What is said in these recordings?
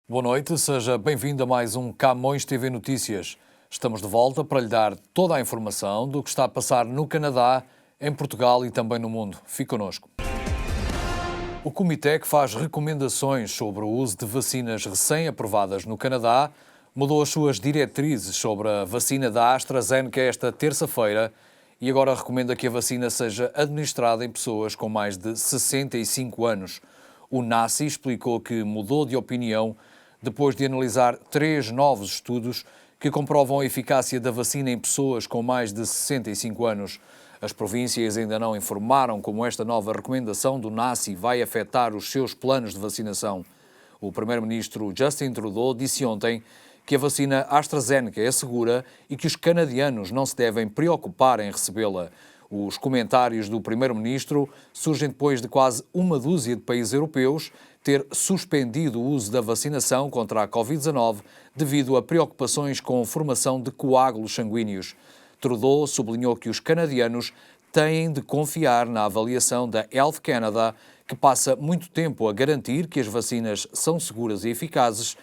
Boa noite, seja bem-vindo a mais um Camões TV Notícias. Estamos de volta para lhe dar toda a informação do que está a passar no Canadá, em Portugal e também no mundo. Fique connosco. O comitê que faz recomendações sobre o uso de vacinas recém-aprovadas no Canadá mudou as suas diretrizes sobre a vacina da AstraZeneca esta terça-feira e agora recomenda que a vacina seja administrada em pessoas com mais de 65 anos. O NACI explicou que mudou de opinião depois de analisar 3 novos estudos que comprovam a eficácia da vacina em pessoas com mais de 65 anos. As províncias ainda não informaram como esta nova recomendação do NACI vai afetar os seus planos de vacinação. O primeiro-ministro Justin Trudeau disse ontem que a vacina AstraZeneca é segura e que os canadianos não se devem preocupar em recebê-la. Os comentários do primeiro-ministro surgem depois de quase uma dúzia de países europeus ter suspendido o uso da vacinação contra a Covid-19 devido a preocupações com a formação de coágulos sanguíneos. Trudeau sublinhou que os canadianos têm de confiar na avaliação da Health Canada, que passa muito tempo a garantir que as vacinas são seguras e eficazes,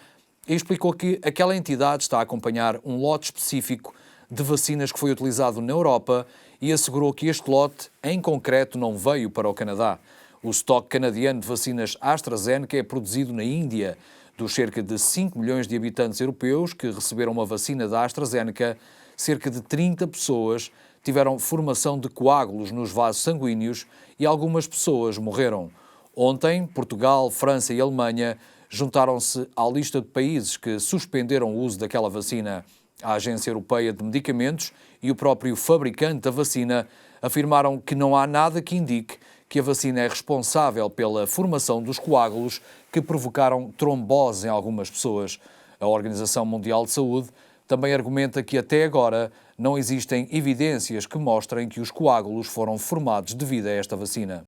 e explicou que aquela entidade está a acompanhar um lote específico de vacinas que foi utilizado na Europa e assegurou que este lote, em concreto, não veio para o Canadá. O estoque canadiano de vacinas AstraZeneca é produzido na Índia. Dos cerca de 5 milhões de habitantes europeus que receberam uma vacina da AstraZeneca, cerca de 30 pessoas tiveram formação de coágulos nos vasos sanguíneos e algumas pessoas morreram. Ontem, Portugal, França e Alemanha juntaram-se à lista de países que suspenderam o uso daquela vacina. A Agência Europeia de Medicamentos e o próprio fabricante da vacina afirmaram que não há nada que indique que a vacina é responsável pela formação dos coágulos que provocaram trombose em algumas pessoas. A Organização Mundial de Saúde também argumenta que até agora não existem evidências que mostrem que os coágulos foram formados devido a esta vacina.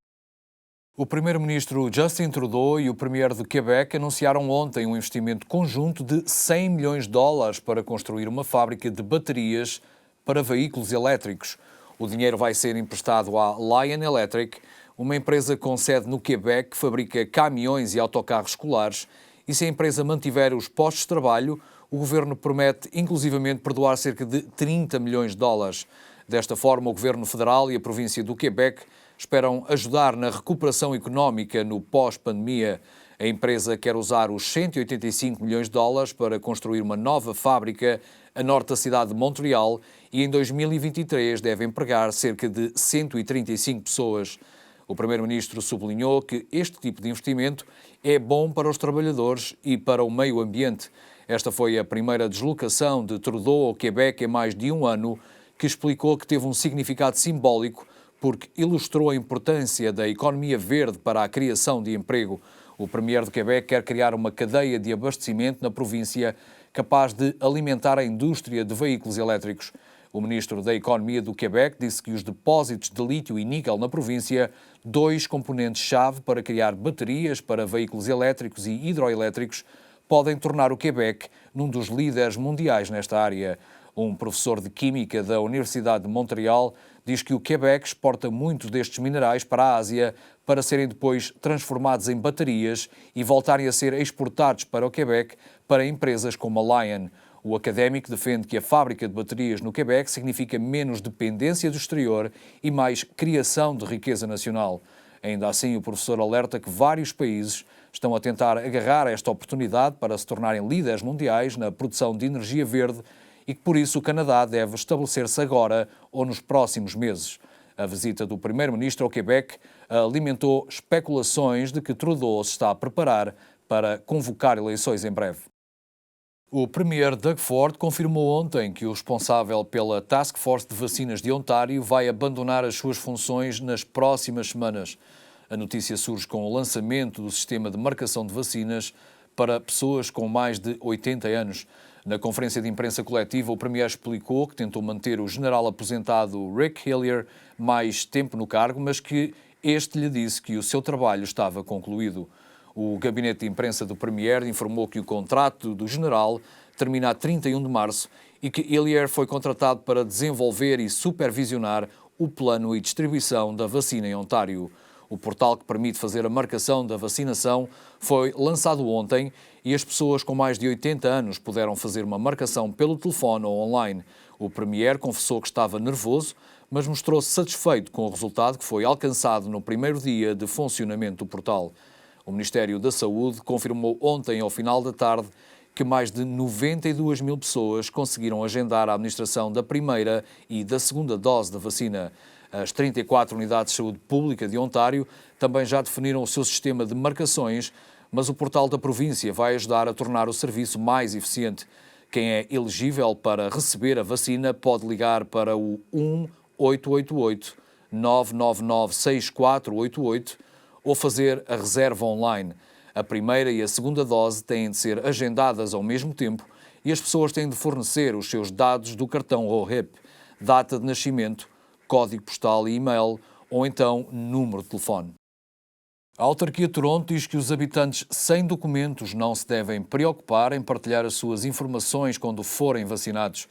O primeiro-ministro Justin Trudeau e o premier de Quebec anunciaram ontem um investimento conjunto de 100 milhões de dólares para construir uma fábrica de baterias para veículos elétricos. O dinheiro vai ser emprestado à Lion Electric, uma empresa com sede no Quebec que fabrica caminhões e autocarros escolares, e se a empresa mantiver os postos de trabalho, o governo promete inclusivamente perdoar cerca de 30 milhões de dólares. Desta forma, o governo federal e a província do Quebec esperam ajudar na recuperação económica no pós-pandemia. A empresa quer usar os 185 milhões de dólares para construir uma nova fábrica a norte da cidade de Montreal e em 2023 deve empregar cerca de 135 pessoas. O primeiro-ministro sublinhou que este tipo de investimento é bom para os trabalhadores e para o meio ambiente. Esta foi a primeira deslocação de Trudeau ao Quebec em mais de um ano, que explicou que teve um significado simbólico porque ilustrou a importância da economia verde para a criação de emprego. O premier de Quebec quer criar uma cadeia de abastecimento na província capaz de alimentar a indústria de veículos elétricos. O ministro da Economia do Quebec disse que os depósitos de lítio e níquel na província, 2 componentes-chave para criar baterias para veículos elétricos e hidroelétricos, podem tornar o Quebec num dos líderes mundiais nesta área. Um professor de Química da Universidade de Montreal diz que o Quebec exporta muitos destes minerais para a Ásia para serem depois transformados em baterias e voltarem a ser exportados para o Quebec para empresas como a Lion. O académico defende que a fábrica de baterias no Quebec significa menos dependência do exterior e mais criação de riqueza nacional. Ainda assim, o professor alerta que vários países estão a tentar agarrar esta oportunidade para se tornarem líderes mundiais na produção de energia verde e que, por isso, o Canadá deve estabelecer-se agora ou nos próximos meses. A visita do primeiro-ministro ao Quebec alimentou especulações de que Trudeau se está a preparar para convocar eleições em breve. O premier Doug Ford confirmou ontem que o responsável pela Task Force de Vacinas de Ontário vai abandonar as suas funções nas próximas semanas. A notícia surge com o lançamento do sistema de marcação de vacinas para pessoas com mais de 80 anos. Na conferência de imprensa coletiva, o premier explicou que tentou manter o general aposentado Rick Hillier mais tempo no cargo, mas que este lhe disse que o seu trabalho estava concluído. O gabinete de imprensa do premier informou que o contrato do general termina a 31 de março e que Hillier foi contratado para desenvolver e supervisionar o plano e distribuição da vacina em Ontário. O portal que permite fazer a marcação da vacinação foi lançado ontem e as pessoas com mais de 80 anos puderam fazer uma marcação pelo telefone ou online. O Premier confessou que estava nervoso, mas mostrou-se satisfeito com o resultado que foi alcançado no primeiro dia de funcionamento do portal. O Ministério da Saúde confirmou ontem, ao final da tarde, que mais de 92 mil pessoas conseguiram agendar a administração da primeira e da segunda dose da vacina. As 34 unidades de saúde pública de Ontário também já definiram o seu sistema de marcações, mas o portal da província vai ajudar a tornar o serviço mais eficiente. Quem é elegível para receber a vacina pode ligar para o 1-888-999-6488 ou fazer a reserva online. A primeira e a segunda dose têm de ser agendadas ao mesmo tempo e as pessoas têm de fornecer os seus dados do cartão OHIP, data de nascimento, código postal e e-mail ou então número de telefone. A autarquia de Toronto diz que os habitantes sem documentos não se devem preocupar em partilhar as suas informações quando forem vacinados.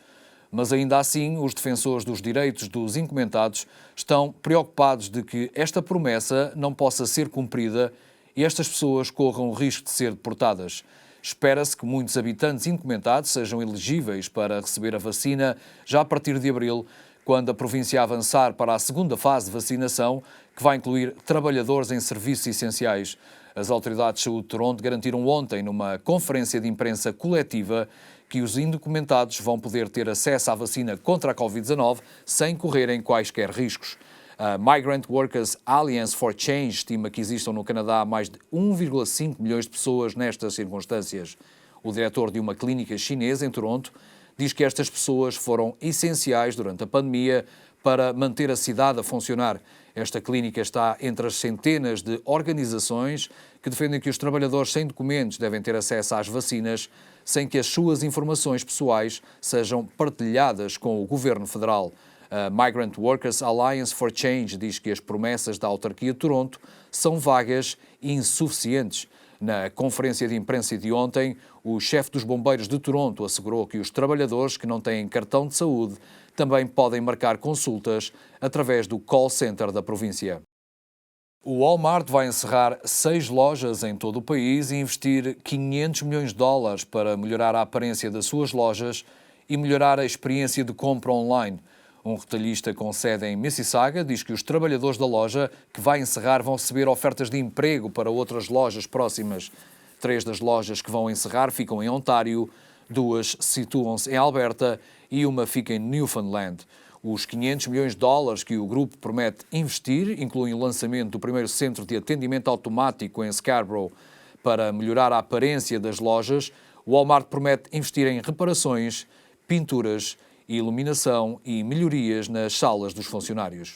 Mas ainda assim, os defensores dos direitos dos indocumentados estão preocupados de que esta promessa não possa ser cumprida e estas pessoas corram o risco de ser deportadas. Espera-se que muitos habitantes indocumentados sejam elegíveis para receber a vacina já a partir de abril, quando a província avançar para a segunda fase de vacinação, que vai incluir trabalhadores em serviços essenciais. As autoridades de saúde de Toronto garantiram ontem, numa conferência de imprensa coletiva, que os indocumentados vão poder ter acesso à vacina contra a Covid-19 sem correrem quaisquer riscos. A Migrant Workers Alliance for Change estima que existam no Canadá mais de 1,5 milhões de pessoas nestas circunstâncias. O diretor de uma clínica chinesa em Toronto diz que estas pessoas foram essenciais durante a pandemia para manter a cidade a funcionar. Esta clínica está entre as centenas de organizações que defendem que os trabalhadores sem documentos devem ter acesso às vacinas sem que as suas informações pessoais sejam partilhadas com o governo federal. A Migrant Workers Alliance for Change diz que as promessas da autarquia de Toronto são vagas e insuficientes. Na conferência de imprensa de ontem, o chefe dos bombeiros de Toronto assegurou que os trabalhadores que não têm cartão de saúde também podem marcar consultas através do call center da província. O Walmart vai encerrar 6 lojas em todo o país e investir 500 milhões de dólares para melhorar a aparência das suas lojas e melhorar a experiência de compra online. Um retalhista com sede em Mississauga diz que os trabalhadores da loja que vai encerrar vão receber ofertas de emprego para outras lojas próximas. 3 das lojas que vão encerrar ficam em Ontário, 2 situam-se em Alberta e uma fica em Newfoundland. Os 500 milhões de dólares que o grupo promete investir incluem o lançamento do primeiro centro de atendimento automático em Scarborough. Para melhorar a aparência das lojas, o Walmart promete investir em reparações, pinturas, iluminação e melhorias nas salas dos funcionários.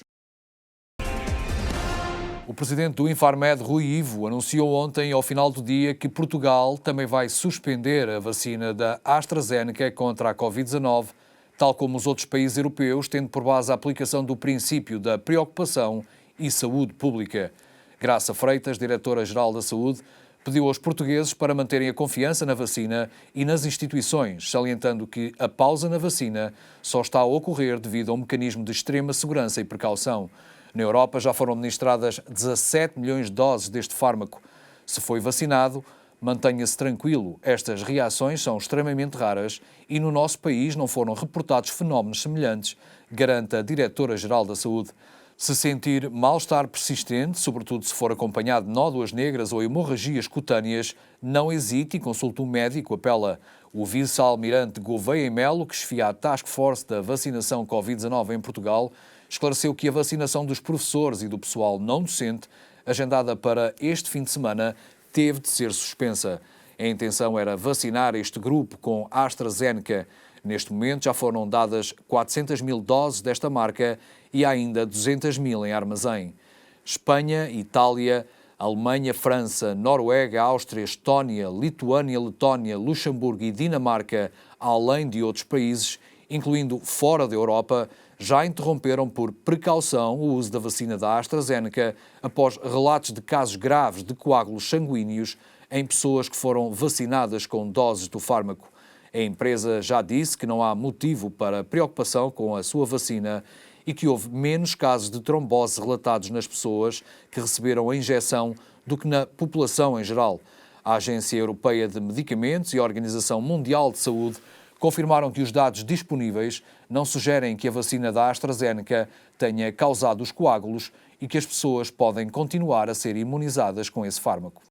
O presidente do Infarmed, Rui Ivo, anunciou ontem, ao final do dia, que Portugal também vai suspender a vacina da AstraZeneca contra a Covid-19, tal como os outros países europeus, tendo por base a aplicação do princípio da preocupação e saúde pública. Graça Freitas, diretora-geral da Saúde, pediu aos portugueses para manterem a confiança na vacina e nas instituições, salientando que a pausa na vacina só está a ocorrer devido a um mecanismo de extrema segurança e precaução. Na Europa já foram administradas 17 milhões de doses deste fármaco. Se foi vacinado, mantenha-se tranquilo. Estas reações são extremamente raras e no nosso país não foram reportados fenómenos semelhantes, garante a diretora-geral da Saúde. Se sentir mal-estar persistente, sobretudo se for acompanhado de nódoas negras ou hemorragias cutâneas, não hesite e consulte um médico, apela o vice-almirante Gouveia e Melo, que chefia a Task Force da vacinação Covid-19 em Portugal, esclareceu que a vacinação dos professores e do pessoal não docente, agendada para este fim de semana, teve de ser suspensa. A intenção era vacinar este grupo com AstraZeneca. Neste momento já foram dadas 400 mil doses desta marca e há ainda 200 mil em armazém. Espanha, Itália, Alemanha, França, Noruega, Áustria, Estónia, Lituânia, Letónia, Luxemburgo e Dinamarca, além de outros países, incluindo fora da Europa, já interromperam por precaução o uso da vacina da AstraZeneca após relatos de casos graves de coágulos sanguíneos em pessoas que foram vacinadas com doses do fármaco. A empresa já disse que não há motivo para preocupação com a sua vacina e e que houve menos casos de trombose relatados nas pessoas que receberam a injeção do que na população em geral. A Agência Europeia de Medicamentos e a Organização Mundial de Saúde confirmaram que os dados disponíveis não sugerem que a vacina da AstraZeneca tenha causado os coágulos e que as pessoas podem continuar a ser imunizadas com esse fármaco.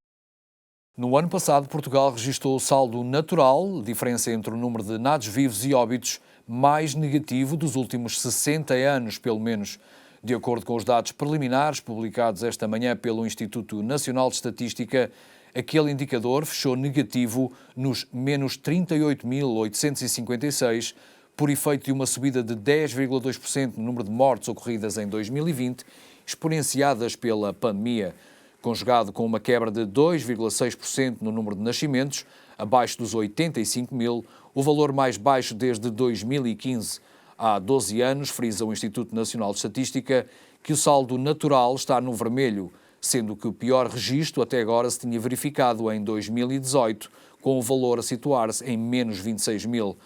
No ano passado, Portugal registrou o saldo natural, diferença entre o número de nados vivos e óbitos, mais negativo dos últimos 60 anos, pelo menos. De acordo com os dados preliminares publicados esta manhã pelo Instituto Nacional de Estatística, aquele indicador fechou negativo nos menos 38.856, por efeito de uma subida de 10,2% no número de mortes ocorridas em 2020, exponenciadas pela pandemia. Conjugado com uma quebra de 2,6% no número de nascimentos, abaixo dos 85 mil, o valor mais baixo desde 2015. Há 12 anos, frisa o Instituto Nacional de Estatística, que o saldo natural está no vermelho, sendo que o pior registro até agora se tinha verificado em 2018, com o valor a situar-se em menos 26 mil.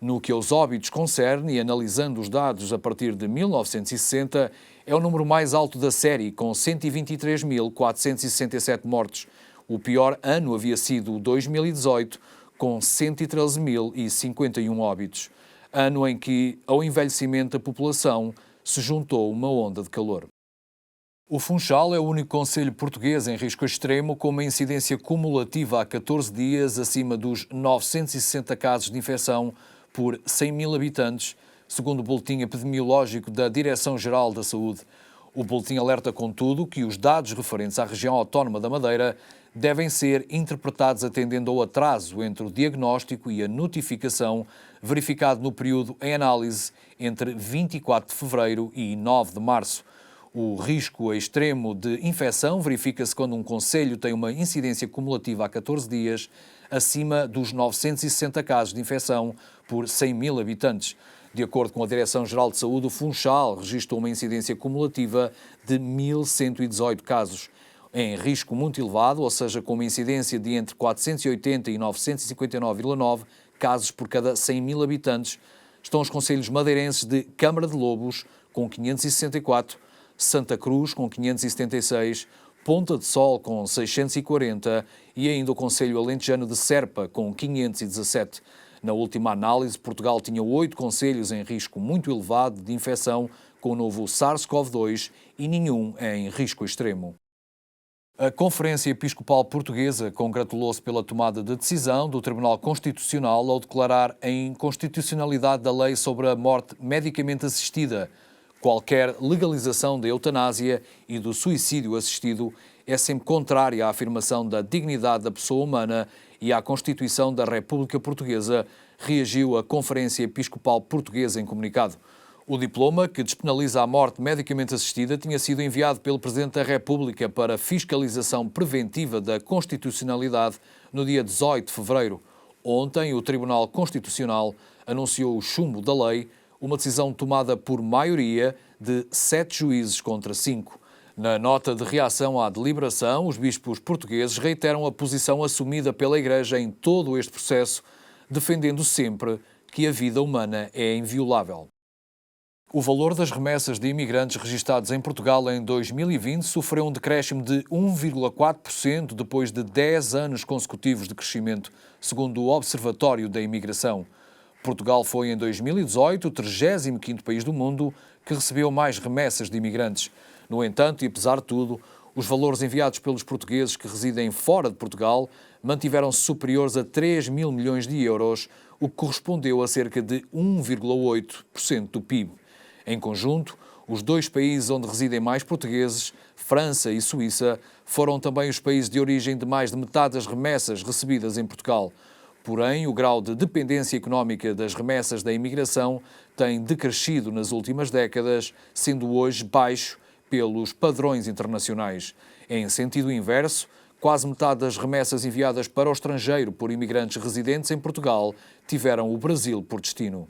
No que aos óbitos concerne, e analisando os dados a partir de 1960, é o número mais alto da série, com 123.467 mortes. O pior ano havia sido 2018, com 113.051 óbitos. Ano em que, ao envelhecimento da população, se juntou uma onda de calor. O Funchal é o único concelho português em risco extremo com uma incidência cumulativa há 14 dias acima dos 960 casos de infecção por 100 mil habitantes, segundo o boletim epidemiológico da Direção-Geral da Saúde. O boletim alerta, contudo, que os dados referentes à região autónoma da Madeira devem ser interpretados atendendo ao atraso entre o diagnóstico e a notificação verificado no período em análise entre 24 de fevereiro e 9 de março. O risco extremo de infecção verifica-se quando um concelho tem uma incidência cumulativa há 14 dias acima dos 960 casos de infecção por 100 mil habitantes. De acordo com a Direção-Geral de Saúde, o Funchal registrou uma incidência cumulativa de 1.118 casos. Em risco muito elevado, ou seja, com uma incidência de entre 480 e 959,9 casos por cada 100 mil habitantes, estão os concelhos madeirenses de Câmara de Lobos, com 564, Santa Cruz, com 576, Ponta de Sol, com 640 e ainda o concelho alentejano de Serpa, com 517. Na última análise, Portugal tinha 8 concelhos em risco muito elevado de infecção com o novo SARS-CoV-2 e nenhum em risco extremo. A Conferência Episcopal Portuguesa congratulou-se pela tomada de decisão do Tribunal Constitucional ao declarar a inconstitucionalidade da lei sobre a morte medicamente assistida. Qualquer legalização da eutanásia e do suicídio assistido é sempre contrária à afirmação da dignidade da pessoa humana e à Constituição da República Portuguesa, reagiu a Conferência Episcopal Portuguesa em comunicado. O diploma, que despenaliza a morte medicamente assistida, tinha sido enviado pelo Presidente da República para fiscalização preventiva da constitucionalidade no dia 18 de fevereiro. Ontem, o Tribunal Constitucional anunciou o chumbo da lei, uma decisão tomada por maioria de 7 juízes contra 5. Na nota de reação à deliberação, os bispos portugueses reiteram a posição assumida pela Igreja em todo este processo, defendendo sempre que a vida humana é inviolável. O valor das remessas de imigrantes registados em Portugal em 2020 sofreu um decréscimo de 1,4% depois de 10 anos consecutivos de crescimento, segundo o Observatório da Imigração. Portugal foi, em 2018, o 35º país do mundo que recebeu mais remessas de imigrantes. No entanto, e apesar de tudo, os valores enviados pelos portugueses que residem fora de Portugal mantiveram-se superiores a 3 mil milhões de euros, o que correspondeu a cerca de 1,8% do PIB. Em conjunto, os 2 países onde residem mais portugueses, França e Suíça, foram também os países de origem de mais de metade das remessas recebidas em Portugal. Porém, o grau de dependência económica das remessas da imigração tem decrescido nas últimas décadas, sendo hoje baixo pelos padrões internacionais. Em sentido inverso, quase metade das remessas enviadas para o estrangeiro por imigrantes residentes em Portugal tiveram o Brasil por destino.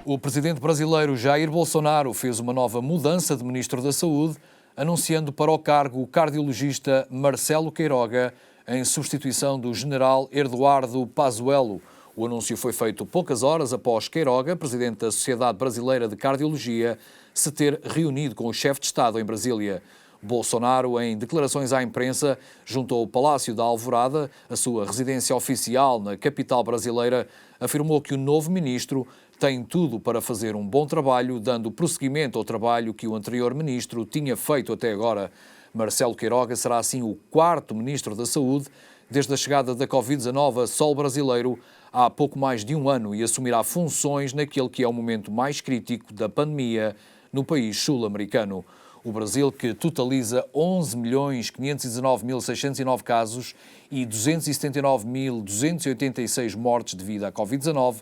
O presidente brasileiro Jair Bolsonaro fez uma nova mudança de ministro da Saúde, anunciando para o cargo o cardiologista Marcelo Queiroga, em substituição do general Eduardo Pazuello. O anúncio foi feito poucas horas após Queiroga, presidente da Sociedade Brasileira de Cardiologia, se ter reunido com o chefe de Estado em Brasília. Bolsonaro, em declarações à imprensa, junto ao Palácio da Alvorada, a sua residência oficial na capital brasileira, afirmou que o novo ministro tem tudo para fazer um bom trabalho, dando prosseguimento ao trabalho que o anterior ministro tinha feito até agora. Marcelo Queiroga será assim o quarto ministro da Saúde desde a chegada da Covid-19 a solo brasileiro há pouco mais de um ano e assumirá funções naquele que é o momento mais crítico da pandemia no país sul-americano. O Brasil, que totaliza 11.519.609 casos e 279.286 mortes devido à Covid-19,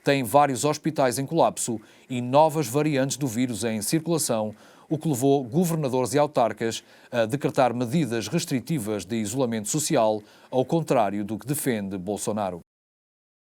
tem vários hospitais em colapso e novas variantes do vírus em circulação, o que levou governadores e autarcas a decretar medidas restritivas de isolamento social, ao contrário do que defende Bolsonaro.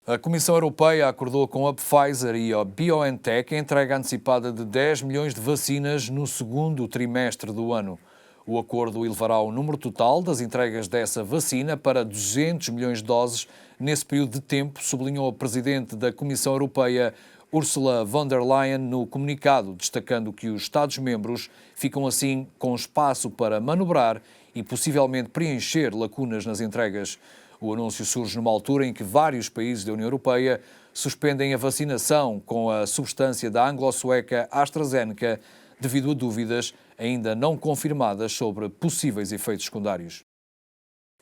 A Comissão Europeia acordou com a Pfizer e a BioNTech a entrega antecipada de 10 milhões de vacinas no segundo trimestre do ano. O acordo elevará o número total das entregas dessa vacina para 200 milhões de doses nesse período de tempo, sublinhou a Presidente da Comissão Europeia, Ursula von der Leyen, no comunicado, destacando que os Estados-membros ficam assim com espaço para manobrar e possivelmente preencher lacunas nas entregas. O anúncio surge numa altura em que vários países da União Europeia suspendem a vacinação com a substância da anglo-sueca AstraZeneca devido a dúvidas ainda não confirmadas sobre possíveis efeitos secundários.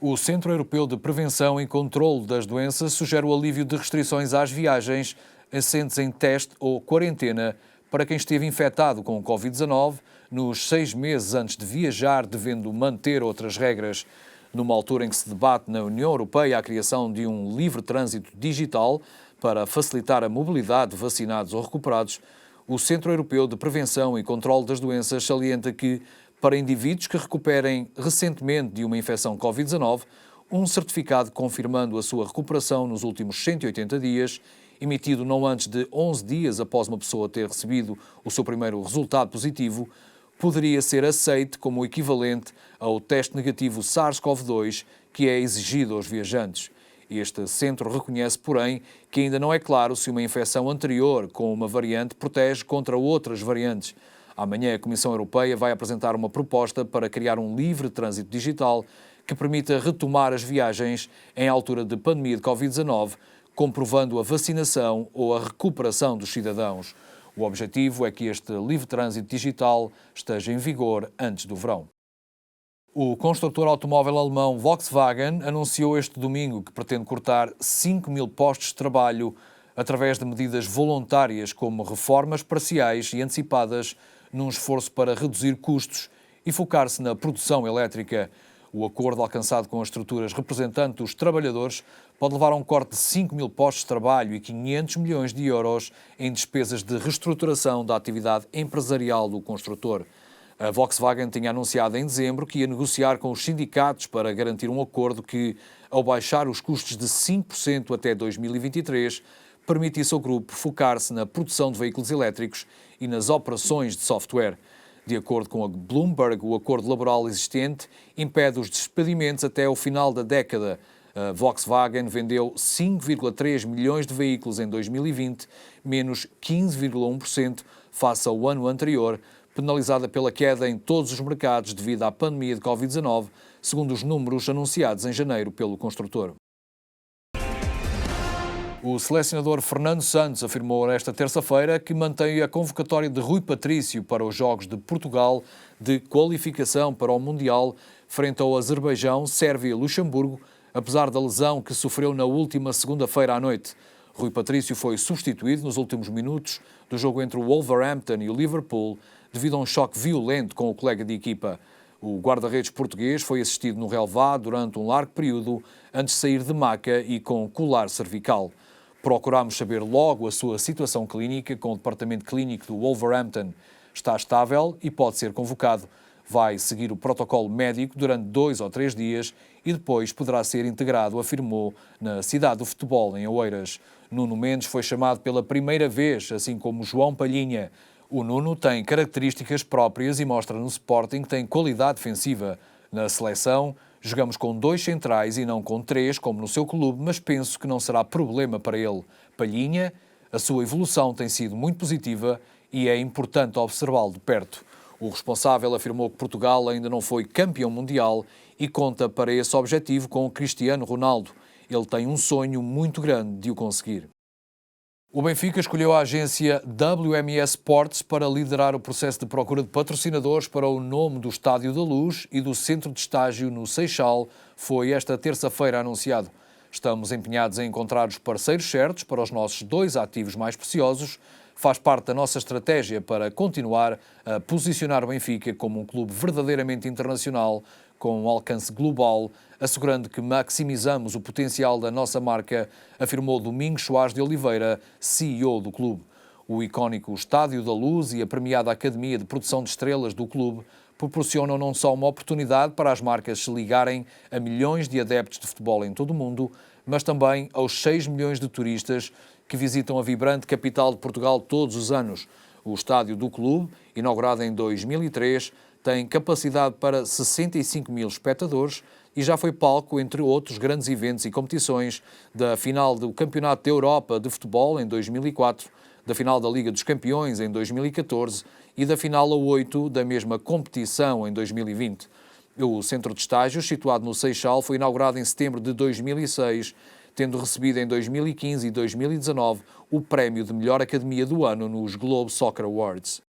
O Centro Europeu de Prevenção e Controlo das Doenças sugere o alívio de restrições às viagens assentes em teste ou quarentena para quem esteve infectado com o Covid-19 nos 6 meses antes de viajar, devendo manter outras regras. Numa altura em que se debate na União Europeia a criação de um livre trânsito digital para facilitar a mobilidade de vacinados ou recuperados, o Centro Europeu de Prevenção e Controlo das Doenças salienta que, para indivíduos que recuperem recentemente de uma infecção Covid-19, um certificado confirmando a sua recuperação nos últimos 180 dias, emitido não antes de 11 dias após uma pessoa ter recebido o seu primeiro resultado positivo, poderia ser aceite como equivalente ao teste negativo SARS-CoV-2 que é exigido aos viajantes. Este centro reconhece, porém, que ainda não é claro se uma infecção anterior com uma variante protege contra outras variantes. Amanhã a Comissão Europeia vai apresentar uma proposta para criar um livre trânsito digital que permita retomar as viagens em altura de pandemia de Covid-19, comprovando a vacinação ou a recuperação dos cidadãos. O objetivo é que este livre trânsito digital esteja em vigor antes do verão. O construtor automóvel alemão Volkswagen anunciou este domingo que pretende cortar 5.000 postos de trabalho através de medidas voluntárias como reformas parciais e antecipadas num esforço para reduzir custos e focar-se na produção elétrica. O acordo alcançado com as estruturas representantes dos trabalhadores pode levar a um corte de 5.000 postos de trabalho e 500 milhões de euros em despesas de reestruturação da atividade empresarial do construtor. A Volkswagen tinha anunciado em dezembro que ia negociar com os sindicatos para garantir um acordo que, ao baixar os custos de 5% até 2023, permitisse ao grupo focar-se na produção de veículos elétricos e nas operações de software. De acordo com a Bloomberg, o acordo laboral existente impede os despedimentos até ao final da década. A Volkswagen vendeu 5,3 milhões de veículos em 2020, menos 15,1% face ao ano anterior, penalizada pela queda em todos os mercados devido à pandemia de Covid-19, segundo os números anunciados em janeiro pelo construtor. O selecionador Fernando Santos afirmou nesta terça-feira que mantém a convocatória de Rui Patrício para os Jogos de Portugal de qualificação para o Mundial frente ao Azerbaijão, Sérvia e Luxemburgo, apesar da lesão que sofreu na última segunda-feira à noite. Rui Patrício foi substituído nos últimos minutos do jogo entre o Wolverhampton e o Liverpool devido a um choque violento com o colega de equipa. O guarda-redes português foi assistido no relvado durante um largo período antes de sair de maca e com colar cervical. Procurámos saber logo a sua situação clínica com o departamento clínico do Wolverhampton. Está estável e pode ser convocado. Vai seguir o protocolo médico durante 2 ou 3 dias e depois poderá ser integrado, afirmou, na cidade do futebol, em Oeiras. Nuno Mendes foi chamado pela primeira vez, assim como João Palhinha. O Nuno tem características próprias e mostra no Sporting que tem qualidade defensiva. Na seleção, Jogamos com 2 centrais e não com 3, como no seu clube, mas penso que não será problema para ele. Palhinha, a sua evolução tem sido muito positiva e é importante observá-lo de perto. O responsável afirmou que Portugal ainda não foi campeão mundial e conta para esse objetivo com o Cristiano Ronaldo. Ele tem um sonho muito grande de o conseguir. O Benfica escolheu a agência WMS Sports para liderar o processo de procura de patrocinadores para o nome do Estádio da Luz e do centro de estágio no Seixal. Foi esta terça-feira anunciado. Estamos empenhados em encontrar os parceiros certos para os nossos 2 ativos mais preciosos. Faz parte da nossa estratégia para continuar a posicionar o Benfica como um clube verdadeiramente internacional, com um alcance global, assegurando que maximizamos o potencial da nossa marca, afirmou Domingos Soares de Oliveira, CEO do clube. O icónico Estádio da Luz e a premiada Academia de Produção de Estrelas do clube proporcionam não só uma oportunidade para as marcas se ligarem a milhões de adeptos de futebol em todo o mundo, mas também aos 6 milhões de turistas que visitam a vibrante capital de Portugal todos os anos. O estádio do clube, inaugurado em 2003, tem capacidade para 65 mil espectadores e já foi palco, entre outros grandes eventos e competições, da final do Campeonato da Europa de Futebol em 2004, da final da Liga dos Campeões em 2014 e da final a 8 da mesma competição em 2020. O centro de estágios, situado no Seixal, foi inaugurado em setembro de 2006, tendo recebido em 2015 e 2019 o prémio de melhor academia do ano nos Globe Soccer Awards.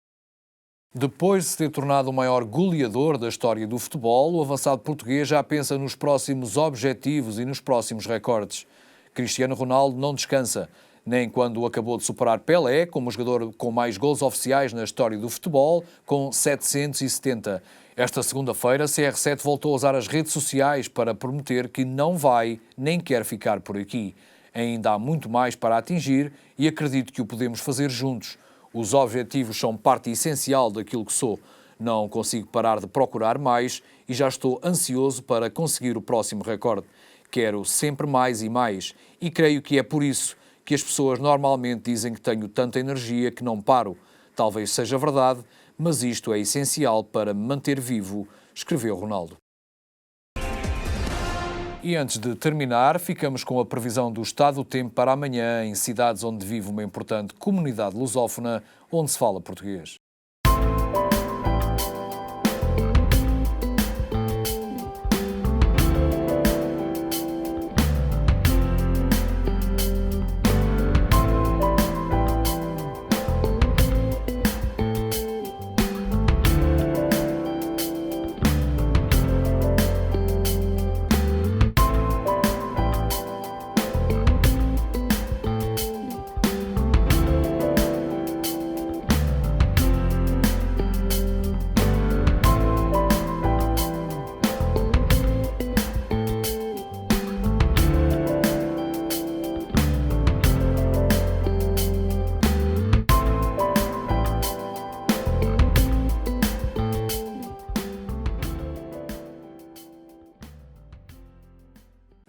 Depois de se ter tornado o maior goleador da história do futebol, o avançado português já pensa nos próximos objetivos e nos próximos recordes. Cristiano Ronaldo não descansa, nem quando acabou de superar Pelé como o jogador com mais gols oficiais na história do futebol, com 770. Esta segunda-feira, CR7 voltou a usar as redes sociais para prometer que não vai nem quer ficar por aqui. Ainda há muito mais para atingir e acredito que o podemos fazer juntos. Os objetivos são parte essencial daquilo que sou. Não consigo parar de procurar mais e já estou ansioso para conseguir o próximo recorde. Quero sempre mais e mais e creio que é por isso que as pessoas normalmente dizem que tenho tanta energia que não paro. Talvez seja verdade, mas isto é essencial para me manter vivo, escreveu Ronaldo. E antes de terminar, ficamos com a previsão do estado do tempo para amanhã em cidades onde vive uma importante comunidade lusófona, onde se fala português.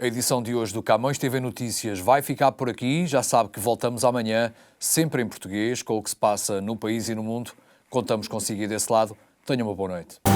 A edição de hoje do Camões TV Notícias vai ficar por aqui. Já sabe que voltamos amanhã, sempre em português, com o que se passa no país e no mundo. Contamos consigo e desse lado. Tenha uma boa noite.